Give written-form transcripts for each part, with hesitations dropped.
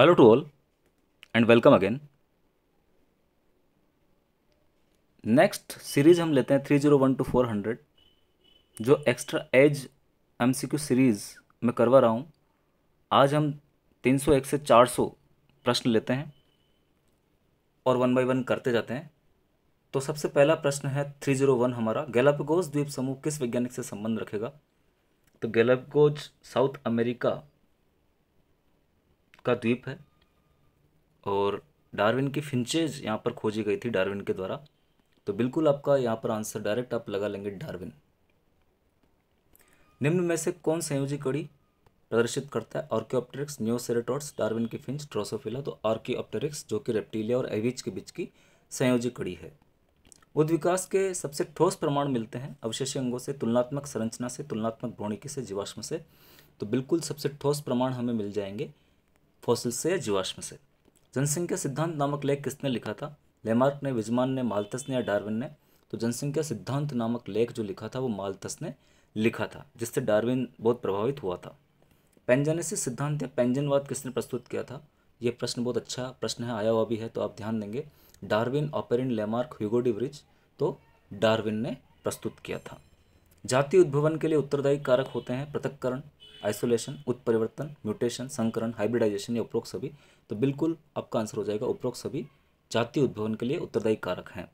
Hello to all and welcome again. Next series हम लेते हैं 301 to 400 जो एक्स्ट्रा एज एमसीक्यू सीरीज में करवा रहा हूँ। आज हम 301 से 400 प्रश्न लेते हैं और वन बाय वन करते जाते हैं। तो सबसे पहला प्रश्न है 301 हमारा, गैलापागोस द्वीप समूह किस वैज्ञानिक से संबंध रखेगा? तो गैलापागोस साउथ अमेरिका का द्वीप है और डार्विन की फिंचेज यहाँ पर खोजी गई थी डार्विन के द्वारा। तो बिल्कुल आपका यहाँ पर आंसर डायरेक्ट आप लगा लेंगे डार्विन। निम्न में से कौन संयोजी कड़ी प्रदर्शित करता है? आर्कियोप्टेरिक्स, नियोसेरेटोड्स, डार्विन की फिंच, ड्रोसोफिला। तो आर्कियोप्टेरिक्स जो कि रेप्टिलिया और एविज के बीच की संयोजी कड़ी है। उद्विकास के सबसे ठोस प्रमाण मिलते हैं अवशेषी अंगों से, तुलनात्मक संरचना से, तुलनात्मक भ्रूणिकी से, जीवाश्म से। तो बिल्कुल सबसे ठोस प्रमाण हमें मिल जाएंगे फॉसिल से या जीवाश्म से। जनसंख्या सिद्धांत नामक लेख किसने लिखा था? लेमार्क ने, विजमान ने, माल्थस ने या डार्विन ने? तो जनसंख्या सिद्धांत नामक लेख जो लिखा था वो माल्थस ने लिखा था, जिससे डार्विन बहुत प्रभावित हुआ था। पेंजेनेसिस सिद्धांत या पेंजनवाद किसने प्रस्तुत किया था? ये प्रश्न बहुत अच्छा प्रश्न है, आया हुआ भी है, तो आप ध्यान देंगे। Darwin, Oparin, Lamarck, Hugo de Vries. तो डार्विन ने प्रस्तुत किया था। जाति उद्भवन के लिए उत्तरदायी कारक होते हैं पृथक्करण, आइसोलेशन, उत्परिवर्तन, म्यूटेशन, संकरण, हाइब्रिडाइजेशन या उपरोक्त सभी। तो बिल्कुल आपका आंसर हो जाएगा उपरोक्त सभी जाति उद्भवन के लिए उत्तरदायी कारक हैं।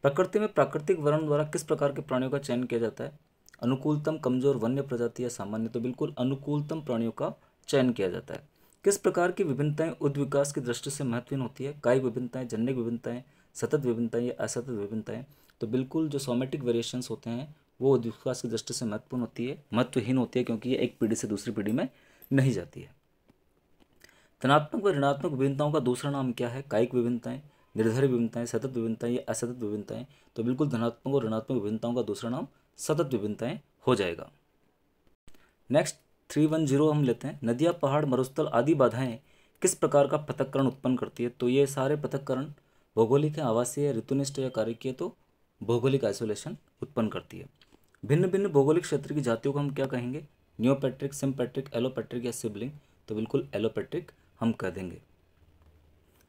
प्रकृति में प्राकृतिक वर्ण द्वारा किस प्रकार के प्राणियों का चयन किया जाता है? अनुकूलतम, कमजोर, वन्य प्रजाति या सामान्य? तो बिल्कुल अनुकूलतम प्राणियों का चयन किया जाता है। किस प्रकार की विभिन्नताएं उद्विकास की दृष्टि से महत्वहीन होती है? कायिक विभिन्नताएं, जन्य विभिन्नताएं, सतत विभिन्नताएं या असतत विभिन्नताएं? तो बिल्कुल जो सोमेटिक वेरिएशंस होते हैं वो उद्विकास की दृष्टि से महत्वपूर्ण होती है, महत्वहीन होती है, क्योंकि ये एक पीढ़ी से दूसरी पीढ़ी में नहीं जाती है। धनात्मक व ऋणात्मक विभिन्नताओं का दूसरा नाम क्या है? कायिक विभिन्नताएं, निर्धर विभिन्नताएं, सतत विभिन्नताएं या असतत विभिन्नताएं? तो बिल्कुल धनात्मक और ऋणात्मक विभिन्नताओं का दूसरा नाम सतत विभिन्नताएं हो जाएगा। नेक्स्ट 310 हम लेते हैं, नदियाँ, पहाड़, मरुस्थल आदि बाधाएं किस प्रकार का पृथक्करण उत्पन्न करती है? तो ये सारे पृथक्करण भौगोलिक है, आवासीय, ऋतुनिष्ठ या कार्यकीय? तो भौगोलिक आइसोलेशन उत्पन्न करती है। भिन्न भिन्न भौगोलिक क्षेत्र की जातियों को हम क्या कहेंगे? नियोपैट्रिक, सिम्पैट्रिक, एलोपैट्रिक या सिबलिंग? तो बिल्कुल एलोपैट्रिक हम कह देंगे।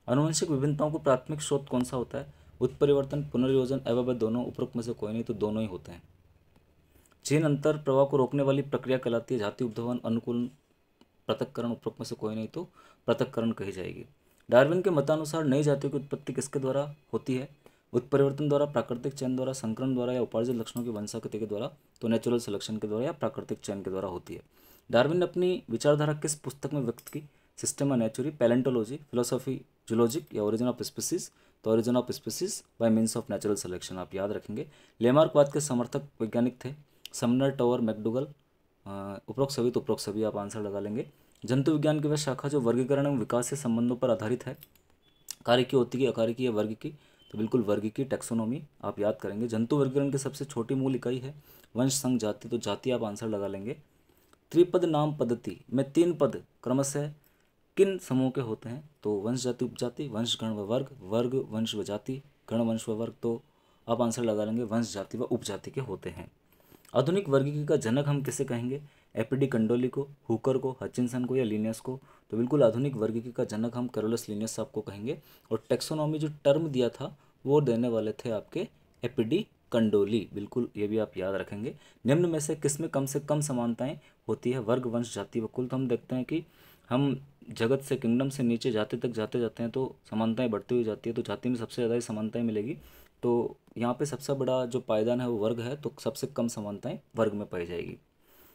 आनुवंशिक विभिन्नताओं को प्राथमिक स्रोत कौन सा होता है? उत्परिवर्तन, पुनर्योजन, एवं दोनों? उपरोक्त में से कोई नहीं, तो दोनों ही होते हैं। जीन अंतर प्रवाह को रोकने वाली प्रक्रिया कहलाती है जाति उद्भवन, अनुकूल, पृथक्करण? उपरोक्त में से कोई नहीं, तो पृथक्करण कही जाएगी। डार्विन के मतानुसार नई जातियों की उत्पत्ति किसके द्वारा होती है? उत्परिवर्तन द्वारा, प्राकृतिक चयन द्वारा, संकरण द्वारा या उपार्जित लक्षणों की वंशागति के द्वारा? तो नेचुरल सिलेक्शन के द्वारा या प्राकृतिक चयन के द्वारा होती है। डार्विन ने अपनी विचारधारा किस पुस्तक में व्यक्त की? सिस्टेमा नेचुरी, पैलेंटोलॉजी, फिलोसॉफी जूलॉजिक या ओरिजिन ऑफ स्पीसीज? तो origin of species bye means of natural selection आप याद रखेंगे। लेमार्कवाद के समर्थक वैज्ञानिक थे समनर, टॉवर, मैकडुगल। उपरोक्त सभी, तो उपरोक्त सभी आप आंसर लगा लेंगे। जंतु विज्ञान की वह शाखा जो वर्गीकरण एवं विकास से संबंधों पर आधारित है, कार्य की होती है, अकार्य की या वर्ग की? तो बिल्कुल वर्ग की, टैक्सोनॉमी आप याद करेंगे। जंतु वर्गीकरण की सबसे छोटी मूल इकाई है वंश, संघ, जाति। तो जाति आप आंसर लगा लेंगे। त्रिपद नाम पद्धति में 3 पद क्रमशः किन समूह के होते हैं? तो वंश, जाति, उपजाति, वंश, गण व वर्ग, वर्ग, वंश व जाति, गण, वंश व वर्ग। तो आप आंसर लगा लेंगे वंश, जाति व उपजाति के होते हैं। आधुनिक वर्गीकरण का जनक हम किसे कहेंगे? एपीडी कंडोली को, हुकर को, हचिंसन को या लिनियस को? तो बिल्कुल आधुनिक वर्गीकरण का जनक हम कैरोलस लिनियस आपको कहेंगे। और टेक्सोनॉमी जो टर्म दिया था वो देने वाले थे आपके एपीडी कंडोली। बिल्कुल ये भी आप याद रखेंगे। निम्न में से कम समानताएं होती है? वर्ग, वंश, जाति व कुल। तो हम देखते हैं कि हम जगत से, किंगडम से नीचे जाति तक जाते जाते हैं तो समानताएं बढ़ती हुई जाती है। तो जाति में सबसे ज़्यादा ही समानताएं मिलेगी। तो यहाँ पे सबसे बड़ा जो पायदान है वो वर्ग है, तो सबसे कम समानताएं वर्ग में पाई जाएगी।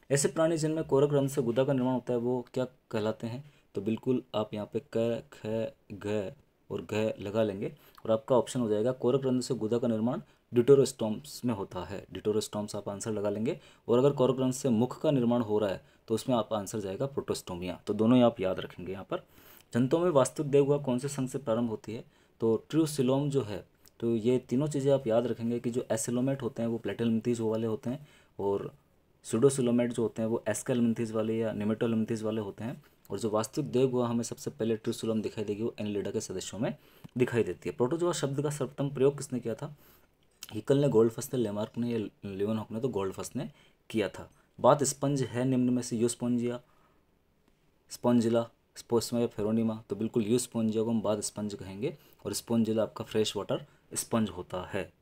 ऐसे प्राणी जिनमें कोरक रंध्र से गुदा का निर्माण होता है वो क्या कहलाते हैं? तो बिल्कुल आप यहाँ पे क, ख, घ और घ लगा लेंगे और आपका ऑप्शन हो जाएगा कोरक रंध्र से गुदा का निर्माण डिटोरोस्टोम्स में होता है। डिटोरोस्टोम्स आप आंसर लगा लेंगे। और अगर कोरक रंध्र से मुख का निर्माण हो रहा है तो उसमें आप आंसर जाएगा प्रोटोस्टोमिया। तो दोनों ही आप याद रखेंगे यहाँ पर। जंतुओं में वास्तविक देवगुहा कौन से संघ से प्रारंभ होती है? तो ट्रूसिलोम जो है, तो ये तीनों चीज़ें आप याद रखेंगे कि जो एसिलोमेट होते हैं वो प्लेटेलमिंथीज वाले होते हैं और सुडोसिलोमेट जो होते हैं वो एस्केलमिंथीज वाले या निमेटोलिमिथीज वाले होते हैं। और जो वास्तविक देवगुहा हमें सबसे पहले ट्रूसिलोम दिखाई देगी वो एनिलिडा के सदस्यों में दिखाई देती है। प्रोटोजोआ शब्द का सर्वप्रथम प्रयोग किसने किया था? हिकल ने, गोल्डफस ने, लेमार्क ने या लियोनहॉक ने? तो गोल्डफस ने किया था। बात स्पंज है निम्न में से यूस्पोंजिया, स्पॉन्जिला, स्पोस्मा या फेरोनिमा, तो बिल्कुल यू स्पोंजिया को हम बाद स्पंज कहेंगे, और स्पोंजिला आपका फ्रेश वाटर स्पंज होता है।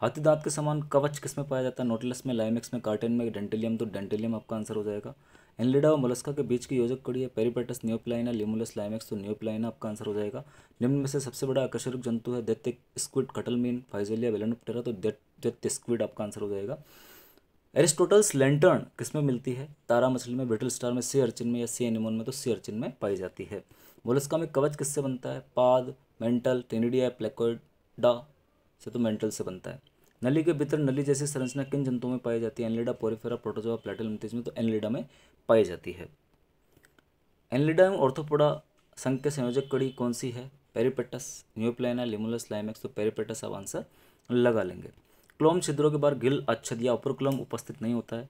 हाथी दांत के समान कवच किसमें पाया जाता है? नोटिलस में, लाइमेक्स में, कार्टेन में, डेंटिलियम, तो डेंटिलियम आपका आंसर हो जाएगा। एनलिडा और मोलस्का के बीच की योजक कड़ी है पेरिपेटस, नियोप्लाइना, लिमुलस, लाइमेक्स, तो नियोप्लाइना आपका आंसर हो जाएगा। निम्न में से सबसे बड़ा अकशेरुक जंतु है? दैत्य स्क्विड, कटलमीन, फाइजेलिया, वेलेनोप्टेरा, तो दैत्य स्क्विड आपका आंसर हो जाएगा। एरिस्टोटल्स लैंटर्न किसमें मिलती है? तारा मछली में, ब्रिटल स्टार में, सी अर्चिन में, या सी एनिमोन में, तो सी अर्चिन में पाई जाती है। मोलस्का में कवच किससे बनता है? पाद, मेंटल, टेनिडिया, प्लेकोइडा से, तो मेंटल से बनता है। नली के भीतर नली जैसी संरचना किन जंतुओं में पाई जाती है? एनलिडा, पोरिफेरा, प्रोटोजोआ, प्लेटिलमंथस में, तो एनलिडा में पाई जाती है। एनलिडा एवं ऑर्थोपोडा संघ के संयोजक कड़ी कौन सी है? पेरिपेटस, न्यूप्लाइना, लिमुलस, लाइमेक्स, तो पेरिपेटस आप आंसर लगा लेंगे। क्लोम छिद्रों के बाहर गिल अच्छद या उपरक्लोम उपस्थित नहीं होता है।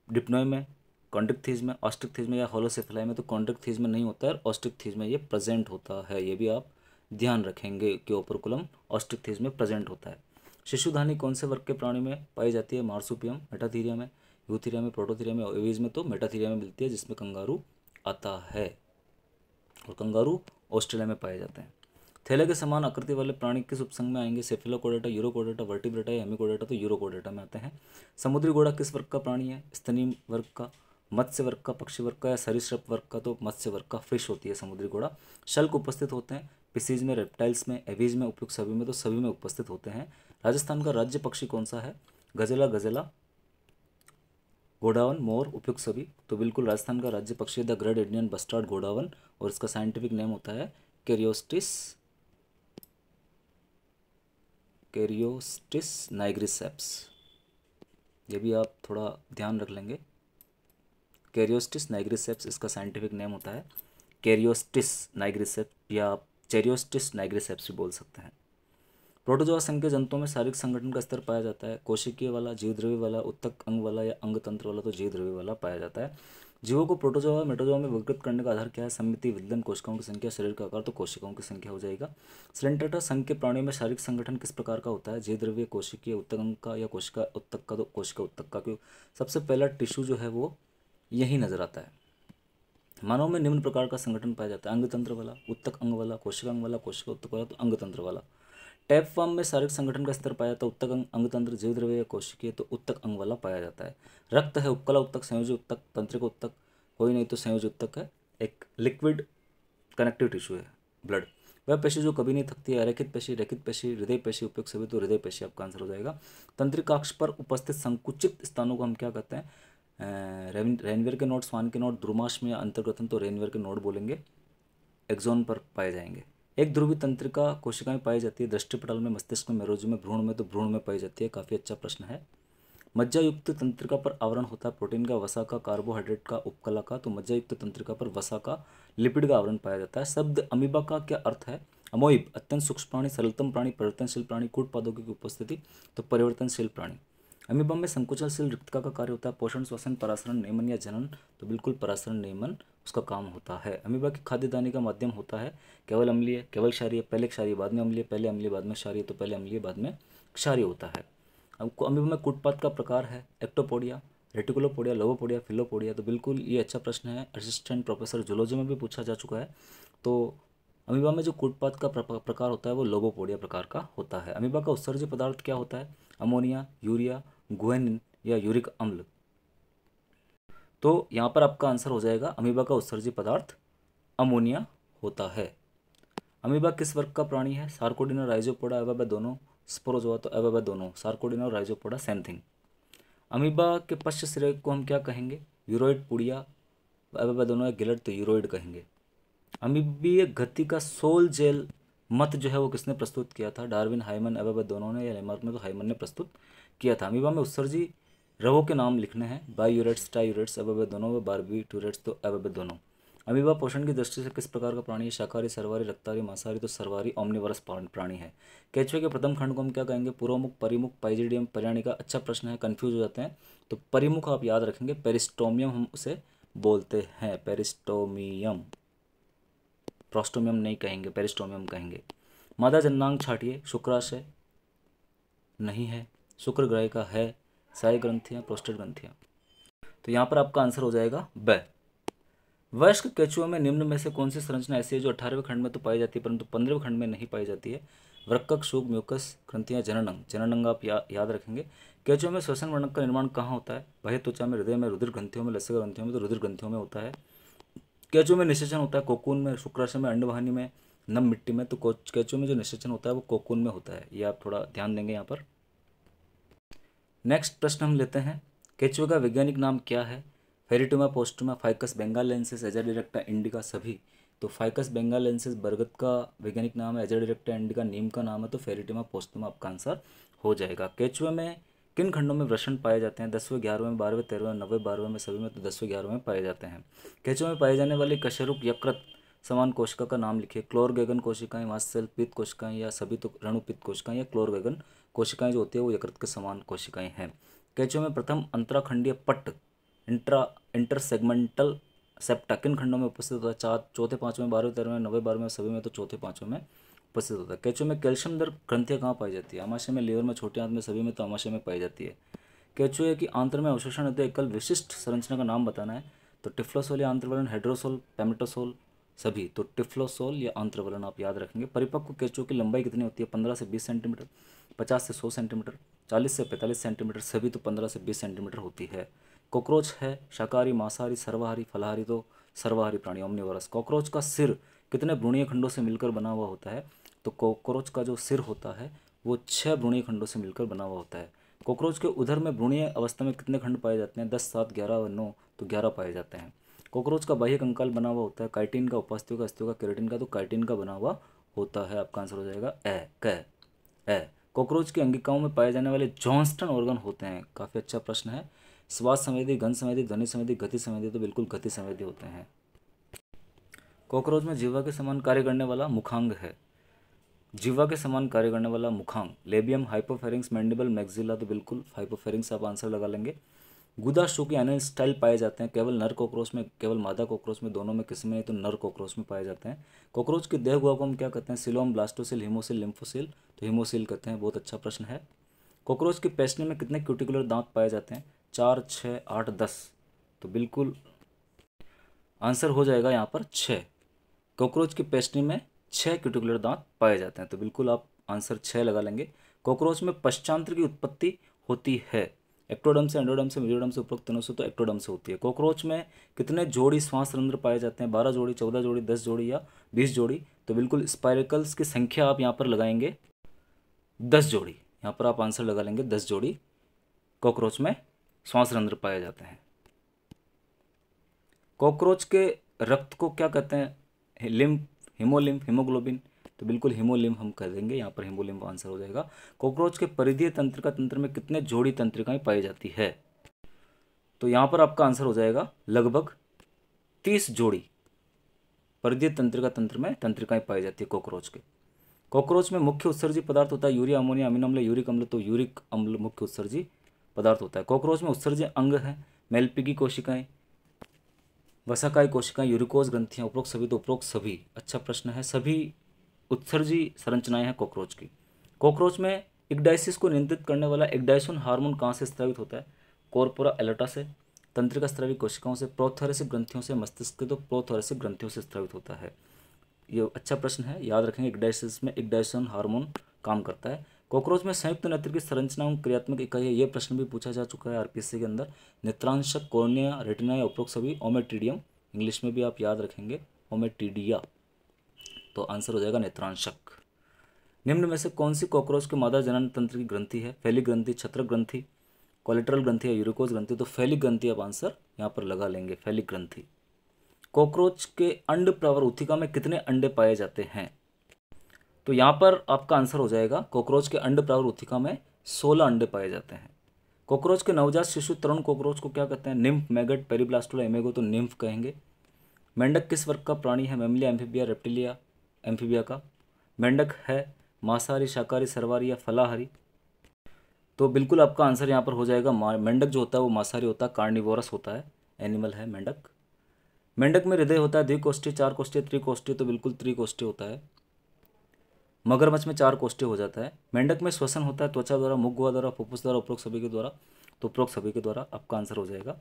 डिप्नोई में, कॉन्ड्रिक्थिस में, ऑस्ट्रिक्थिस में, या होलोसेफेलाई में, तो कॉन्ड्रिक्थिस में नहीं होता है, और ऑस्ट्रिक्थिस में ये प्रेजेंट होता है। ये भी आप ध्यान रखेंगे कि ओपरकुलम ऑस्ट्रिक्थिस में प्रेजेंट होता है। शिशुधानी कौन से वर्ग के प्राणी में पाई जाती है? मार्सुपियम, मेटाथीरिया में, यूथीरिया में, प्रोटोथीरिया में, एवीज में, तो मेटाथीरिया में मिलती है, जिसमें कंगारू आता है, और कंगारू ऑस्ट्रेलिया में पाए जाते हैं। थैले के समान आकृति वाले प्राणी किस उपसंघ में आएंगे? सेफिलोकोडेटा, यूरोकोडेटा, वर्टिब्रेटा या हेमिकोडेटा, तो यूरोकोडेटा में आते हैं। समुद्री घोड़ा किस वर्ग का प्राणी है? स्तनी वर्ग का, मत्स्य वर्ग का, पक्षी वर्ग का, या सरीसृप वर्ग का, तो मत्स्य वर्ग का, फिश होती है समुद्री घोड़ा। शल्क उपस्थित होते हैं पिसीज में, रेप्टाइल्स में, एवीज में, उपयुक्त सभी में, तो सभी में उपस्थित होते हैं। राजस्थान का राज्य पक्षी कौन सा है? गजेला, गजेला, घोड़ावन, मोर, उपयुक्त सभी, तो बिल्कुल राजस्थान का राज्य पक्षी द ग्रेट इंडियन बस्टार्ड घोड़ावन, और इसका साइंटिफिक नेम होता है कैरियोस्टिस नाइग्रिसेप्स। ये भी आप थोड़ा ध्यान रख लेंगे। कैरियोस्टिस नाइग्रिसेप्स इसका साइंटिफिक नेम होता है कैरियोस्टिस नाइग्रिसेप्स, या आप चेरियोस्टिस नाइग्रिसेप्स भी बोल सकते हैं। प्रोटोजोआ संघ के जंतुओं में शारीरिक संगठन का स्तर पाया जाता है? कोशिकीय वाला, जीवद्रव्य वाला, उत्तक अंग वाला, या अंग तंत्र वाला, तो जीवद्रव्य वाला पाया जाता है। जीवों को प्रोटोजोआ मेटोजोआ में वर्गीकृत करने का आधार क्या है? समिति, विदलन, कोशिकाओं की संख्या, शरीर का आकार, तो कोशिकाओं की संख्या हो जाएगा। सिलेंट्रेटा संघ के प्राणियों में शारीरिक संगठन किस प्रकार का होता है? जीवद्रव्य, कोशिकीय, उत्तक अंग का, या कोशिका उत्तक का, तो कोशिका उत्तक का। क्यों? सबसे पहला टिश्यू जो है वो यही नजर आता है। मानव में निम्न प्रकार का संगठन पाया जाता है? अंग तंत्र वाला, उत्तक अंग वाला, कोशिका अंग वाला, कोशिका उत्तक वाला, तो अंग तंत्र वाला। टैप फॉर्म में शारीरिक संगठन का स्तर पाया जाता है? उत्तक अंग, अंग तंत्र, जीवद्रव्य या कोशिकीय, तो उत्तक अंग वाला पाया जाता है। रक्त है उपकला उत्तक, संयोजी उत्तक, तंत्रिका उत्तक, कोई नहीं तो संयोजी उत्तक है। एक लिक्विड कनेक्टिव टिश्यू है ब्लड। वह पेशी जो कभी नहीं थकती है? अरेखित पेशी, रेखित पेशी, हृदय पेशी, उपयुक्त सभी, तो हृदय पेशी आपका आंसर हो जाएगा। तंत्रिकाक्ष पर उपस्थित संकुचित स्थानों को हम क्या कहते हैं? रेनवियर के नोड, स्वान के नोड, द्रुमाश में अंतर्गतन, तो रेनवियर के नोड बोलेंगे, एक्सोन पर पाए जाएंगे। एक ध्रुवी तंत्रिका कोशिकाएं पाई जाती है? दृष्टिपटल में, मस्तिष्क में, मेरुज्जु में, भ्रूण में, तो भ्रूण में पाई जाती है। काफ़ी अच्छा प्रश्न है। मज्जा युक्त तंत्रिका पर आवरण होता है? प्रोटीन का, वसा का, कार्बोहाइड्रेट का, उपकला का, तो मज्जा युक्त तंत्रिका पर वसा का, लिपिड का आवरण पाया जाता है। शब्द अमीबा का क्या अर्थ है? अमोइब, अत्यंत सूक्ष्म प्राणी, सरलतम प्राणी, परिवर्तनशील प्राणी, कूट पादों की उपस्थिति, तो परिवर्तनशील प्राणी। अमीबा में संकुचनशील रिक्तका का कार्य होता है? पोषण, श्वसन, परासरण, नियमन या जनन, तो बिल्कुल परासरण, नियमन उसका काम होता है। अमीबा की खाद्य दाने का माध्यम होता है केवल अम्लीय, केवल क्षारीय, पहले क्षारीय बाद में अम्लीय, पहले अम्लीय बाद में क्षारीय, तो पहले अम्लीय बाद में क्षारीय होता है। अब अमीबा में कूटपाद का प्रकार है? एक्टोपोडिया, रेटिकुलोपोडिया, लोबोपोडिया, फिलोपोडिया, तो बिल्कुल ये अच्छा प्रश्न है, असिस्टेंट प्रोफेसर जूलॉजी में भी पूछा जा चुका है। तो अमीबा में जो कूटपाद का प्रकार होता है वो लोबोपोडिया प्रकार का होता है। अमीबा का उत्सर्जी पदार्थ क्या होता है? अमोनिया, यूरिया, गुआनिन या यूरिक अम्ल, तो यहाँ पर आपका आंसर हो जाएगा अमीबा का उत्सर्जी पदार्थ अमोनिया होता है। अमीबा किस वर्ग का प्राणी है? सार्कोडिना, राइजोपोडा, एबाबा दोनों, स्पोरोजोआ, तो एबाबा दोनों, सार्कोडिना और राइजोपोडा सेम थिंग। अमीबा के पश्च सिरे को हम क्या कहेंगे? यूरोइड, पुड़िया, एबाबा दोनों या गिलट, तो यूरोइड कहेंगे। अमीबीय गति का सोल जेल मत जो है वो किसने प्रस्तुत किया था? डार्विन, हाइमन, एबाबा दोनों ने, या लेमार्क ने, तो हाइमन ने प्रस्तुत किया था। अमीबा में उत्सर्जी रवों के नाम लिखने हैं? बायूरेट्स, टायूरेट्स, एबाबा दोनों, व बारबीट्यूरेट्स, तो एबाबा दोनों। अमीबा पोषण की दृष्टि से किस प्रकार का प्राणी है? शाकाहारी, सर्वाहारी, रक्ताहारी, मांसाहारी, तो सर्वाहारी ओमनिवरस प्राणी है। केचुए के प्रथम खंड को हम क्या कहेंगे? पूर्वमुख, परिमुख, पाइजिडियम, पर्याणिका। अच्छा प्रश्न है, कंफ्यूज हो जाते हैं, तो परिमुख आप याद रखेंगे, पेरिस्टोमियम हम उसे बोलते हैं, पेरिस्टोमियम, प्रोस्टोमियम नहीं कहेंगे, पेरिस्टोमियम कहेंगे। मादा जननांग छाटिए, शुक्राशय नहीं है, शुक्र ग्राहिका है, साय ग्रंथियाँ, प्रोस्टेट ग्रंथियाँ, तो यहाँ पर आपका आंसर हो जाएगा ब। वयस्क केंचुओं में निम्न में से कौन सी संरचना ऐसी है जो 18वें खंड में तो पाई जाती है परंतु 15वें खंड में नहीं पाई जाती है? वृक्क, शुक, म्यूकस ग्रंथियां, जननंग। जननंग आप याद रखेंगे। केंचुओं में श्वसन वर्णक का निर्माण कहाँ होता है? बाह्य त्वचा में, हृदय में, रुधिर ग्रंथियों में, लसिका ग्रंथियों में। तो रुधिर ग्रंथियों में होता है। केंचुओं में निषेचन होता है कोकून में, शुक्राशय में, अंडवाहिनी में, नम मिट्टी में। तो केंचुओं में जो निषेचन होता है वो कोकून में होता है, ये आप थोड़ा ध्यान देंगे यहाँ पर। नेक्स्ट प्रश्न हम लेते हैं, केंचुए का वैज्ञानिक नाम क्या है? फेरिटोमा, पोस्टुमा, फाइकस बेंगालेंसिस, एजा डायरेक्टा इंडिका, सभी। तो फाइकस बेंगालेंसिस बरगद का वैज्ञानिक नाम है, एजा डायरेक्टा इंडिका नीम का नाम है। तो फेरिटोमा, पोस्टुमा आपका आंसर हो जाएगा। केंचुए में किन खंडों में वृषण पाए जाते हैं? 10वें, 11वें, 12वें, 13वें, 9वें, 12वें में, सभी में। तो 10वें, 11वें में पाए जाते हैं। केंचुए में पाए जाने वाली कशेरुक यकृत समान कोशिका का नाम लिखिए। क्लोरगैगन कोशिकाएं, मास्सेल पित्त कोशिकाएं या सभी। तो रणुपित्त कोशिकाएं या क्लोरगैगन कोशिकाएं जो होती है वो यकृत के समान कोशिकाएं हैं। केंचुए में प्रथम अंतराखंडीय पट्ट इंटरसेगमेंटल सेप्टा किन खंडों में उपस्थित होता है? चार, चौथे, 5वें, 12वें, 13वें, 9वें, 12वें, सभी में। तो चौथे, 5वें में उपस्थित होता है। केंचुए में कैल्शियम दर ग्रंथियां कहाँ पाई जाती है? आमाशय में, लीवर में, छोटे आंत में, सभी में। तो आमाशय में पाई जाती है। केंचुए की आंत्र में अवशोषण हेतु एकल विशिष्ट संरचना का नाम बताना है। तो टिफ्लोसोल या आंत्रवलन, हाइड्रोसोल, पेमेटोसोल, सभी। तो टिफ्लोसोल या आंत्रवलन आप याद रखेंगे। परिपक्व केंचुए की लंबाई कितनी होती है? 15 से 20 सेंटीमीटर, 50 से 100 सेंटीमीटर, 40 से 45 सेंटीमीटर, सभी। तो 15 से 20 सेंटीमीटर होती है। कॉकरोच है शाकाहारी, मांसाहारी, सर्वाहारी, फलाहारी? तो सर्वाहारी प्राणी, ओमनिवोरस। कॉकरोच का सिर कितने भ्रूणीय खंडों से मिलकर बना हुआ होता है? तो कॉकरोच का जो सिर होता है वो 6 भ्रूणीय खंडों से मिलकर बना हुआ होता है। कॉकरोच के उदर में भ्रूणीय अवस्था में कितने खंड पाए जाते हैं? 10, 7, 11 और 9। तो 11 पाए जाते हैं। कॉकरोच का बाह्य कंकाल बना हुआ होता है काइटिन का, उपास्थियों का, अस्थियों का, केराटिन का। तो काइटिन का बना हुआ होता है। आपका आंसर हो जाएगा ए। कॉकरोच की अंगिकाओं में पाए जाने वाले जॉन्स्टन ऑर्गन होते हैं? काफ़ी अच्छा प्रश्न है। स्वाद संवेदी, गंध संवेदी, ध्वनि संवेदी, गति संवेदी? तो बिल्कुल गति संवेदी होते हैं। कॉकरोच में जीवा के समान कार्य करने वाला मुखांग है? जीवा के समान कार्य करने वाला मुखांग, लेबियम, हाइपोफेरिंक्स, मैंडिबल, मैक्सिला? तो बिल्कुल हाइपोफेरिंक्स आप आंसर लगा लेंगे। गुदा शू यानी स्टाइल पाए जाते हैं केवल नर कॉकरोच में, केवल मादा कॉकरोच में, दोनों में किसी में नहीं? तो नर कॉकरोच में पाए जाते हैं। कॉकरोच की देह गुहा को हम क्या कहते हैं? Coelom, blastocoel, haemocoel, lymphocoel? तो हिमोसिल कहते हैं। बहुत अच्छा प्रश्न है। कॉकरोच की पेस्टनी में कितने क्यूटिकुलर दांत पाए जाते हैं? 4, 6, 8, 10? तो बिल्कुल आंसर हो जाएगा यहाँ पर 6। कॉकरोच की पेस्ट्री में 6 क्यूटिकुलर दांत पाए जाते हैं। तो बिल्कुल आप आंसर 6 लगा लेंगे। कॉकरोच में पश्चांत्र की उत्पत्ति होती है? एक्टोडर्म से, एंडोडर्म से, मेरियोडर्म से, उपरोक्त तीनों से? तो एक्टोडर्म से होती है। कॉकरोच में कितने जोड़ी श्वास रंध्र पाए जाते हैं? 12 जोड़ी, 14 जोड़ी, 10 जोड़ी या 20 जोड़ी? तो बिल्कुल स्पाइरकल्स की संख्या आप यहाँ पर लगाएंगे 10 जोड़ी। यहाँ पर आप आंसर लगा लेंगे 10 जोड़ी कॉकरोच में श्वास रंध्र पाए जाते हैं। कॉकरोच के रक्त को क्या कहते हैं? Lymph, haemolymph, haemoglobin? तो बिल्कुल हीमोलिम्फ हम कह देंगे। यहाँ पर हीमोलिम्फ आंसर हो जाएगा। कॉकरोच के परिधीय तंत्रिका तंत्र में कितने जोड़ी तंत्रिकाएं पाई जाती है? तो यहाँ पर आपका आंसर हो जाएगा लगभग 30 जोड़ी परिधीय तंत्रिका तंत्र में तंत्रिकाएं पाई जाती है कॉकरोच के। कॉकरोच में मुख्य उत्सर्जी पदार्थ होता है यूरिया, अमोनिया, अमीनो अम्ल, यूरिक अम्ल? तो यूरिक अम्ल मुख्य उत्सर्जी पदार्थ होता है। कॉकरोच में उत्सर्जी अंग है मेलपिगी कोशिकाएं, वसाकाय कोशिकाएं, यूरिकोज ग्रंथियां? उपरोक्त सभी? तो उपरोक्त सभी। अच्छा प्रश्न है। सभी उत्सर्जी संरचनाएं हैं कॉकरोच की। कॉकरोच में इक्डाइसिस को नियंत्रित करने वाला इक्डाइसोन हार्मोन कहाँ से स्रावित होता है? कॉर्पोरा एलर्टा से, तंत्रिका स्रावी कोशिकाओं से, प्रोथोरेसिक ग्रंथियों से, मस्तिष्क के? तो प्रोथोरेसिक ग्रंथियों से स्रावित होता है। ये अच्छा प्रश्न है, याद रखेंगे। इक्डाइसिस में इक्डाइसोन हार्मोन काम करता है। कॉकरोच में संयुक्त नेत्र की संरचना एवं क्रियात्मक इकाई है? ये प्रश्न भी पूछा जा चुका है आरपीएससी के अंदर। नेत्रांशक, कॉर्निया, रेटिना या उपरोक्त सभी? ओमेटिडियम इंग्लिश में भी आप याद रखेंगे, ओमेटिडिया। तो आंसर हो जाएगा नेत्रांशक। निम्न में से कौन सी कॉकरोच के मादा जनन तंत्र की ग्रंथि है? फैलिक ग्रंथि, छत्रक ग्रंथि, कोलेटरल ग्रंथि या यूरिकोज ग्रंथि? तो फैलिक ग्रंथि आप आंसर यहाँ पर लगा लेंगे, फैलिक ग्रंथि। कॉकरोच के अंड प्रावर ऊतिका में कितने अंडे पाए जाते हैं? तो यहाँ पर आपका आंसर हो जाएगा कॉकरोच के अंड प्रावर ऊतिका में 16 अंडे पाए जाते हैं। कॉकरोच के नवजात शिशु तरुण कॉकरोच को क्या कहते हैं? Nymph, maggot, periblastula, imago? तो निम्फ कहेंगे। मेंढक किस वर्ग का प्राणी है? Mammalia, amphibia, reptilia? एम्फीबिया का। मेंढक है मांसाहारी, शाकाहारी, सर्वाहारी या फलाहारी? तो बिल्कुल आपका आंसर यहाँ पर हो जाएगा मेंढक जो होता है वो मांसाहारी होता है, कार्निवोरस होता है, एनिमल है मेंढक। मेंढक में हृदय होता है द्विकोष्ठीय, 4 कोष्ठीय, त्रिकोष्ठीय? तो बिल्कुल त्रिकोष्ठीय होता है। मगरमच्छ में 4 कोष्ठीय हो जाता है। मेंढक में श्वसन होता है त्वचा द्वारा, मुख गुहा द्वारा, फुफ्फुस द्वारा, उपरोक्त सभी के द्वारा? तो उपरोक्त सभी के द्वारा आपका आंसर हो जाएगा।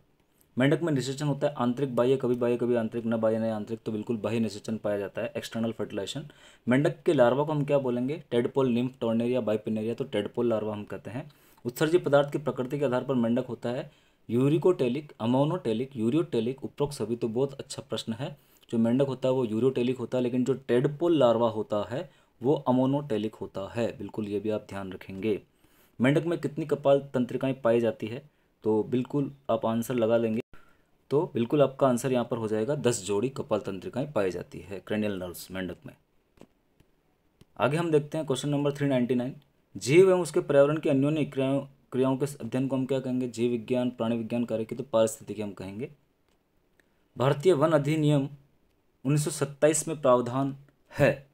मेंढक में निषेचन होता है आंतरिक बाह्य, कभी आंतरिक, न बाह्य न आंतरिक, तो बिल्कुल बाह्य निषेचन पाया जाता है, एक्सटर्नल फर्टिलाइजेशन। मेंढक के लार्वा को हम क्या बोलेंगे? टेडपोल, निम्फ, टॉर्नेरिया, बाइपिनेरिया, तो टेडपोल लार्वा हम कहते हैं। उत्सर्जित पदार्थ की प्रकृति के आधार पर मेंढक होता है यूरिकोटेलिक, अमोनोटेलिक, यूरियोटेलिक, उपरोक्त सभी। तो बहुत अच्छा प्रश्न है। जो मेंढक होता है वो यूरियोटेलिक होता है, लेकिन जो टेडपोल लार्वा होता है वो अमोनोटेलिक होता है। बिल्कुल ये भी आप ध्यान रखेंगे। मेंढक में कितनी कपाल तंत्रिकाएं पाई जाती है? तो बिल्कुल आप आंसर लगा लेंगे, तो बिल्कुल आपका आंसर यहाँ पर हो जाएगा 10 जोड़ी कपाल तंत्रिकाएं पाई जाती है क्रेनियल नर्व्स मेंढक में। आगे हम देखते हैं क्वेश्चन नंबर 399। जीव एवं उसके पर्यावरण की अन्योन्य क्रियाओं के अध्ययन को हम क्या कहेंगे? जीव विज्ञान, प्राणी विज्ञान कार्य की तो पारिस्थितिकी हम कहेंगे। भारतीय वन अधिनियम 1927 में प्रावधान है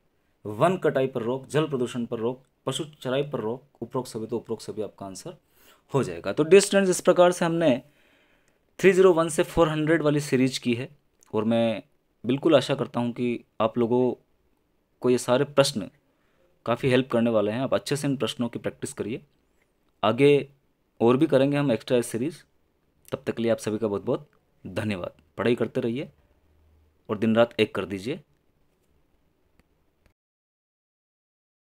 वन कटाई पर रोक, जल प्रदूषण पर रोक, पशु चराई पर रोक, उपरोक्त सभी। तो उपरोक्त सभी आपका आंसर हो जाएगा। तो डियर स्टूडेंट्स, इस प्रकार से हमने 301 से 400 वाली सीरीज की है, और मैं बिल्कुल आशा करता हूँ कि आप लोगों को ये सारे प्रश्न काफ़ी हेल्प करने वाले हैं। आप अच्छे से इन प्रश्नों की प्रैक्टिस करिए। आगे और भी करेंगे हम एक्स्ट्रा सीरीज़। तब तक के लिए आप सभी का बहुत बहुत धन्यवाद। पढ़ाई करते रहिए और दिन रात एक कर दीजिए।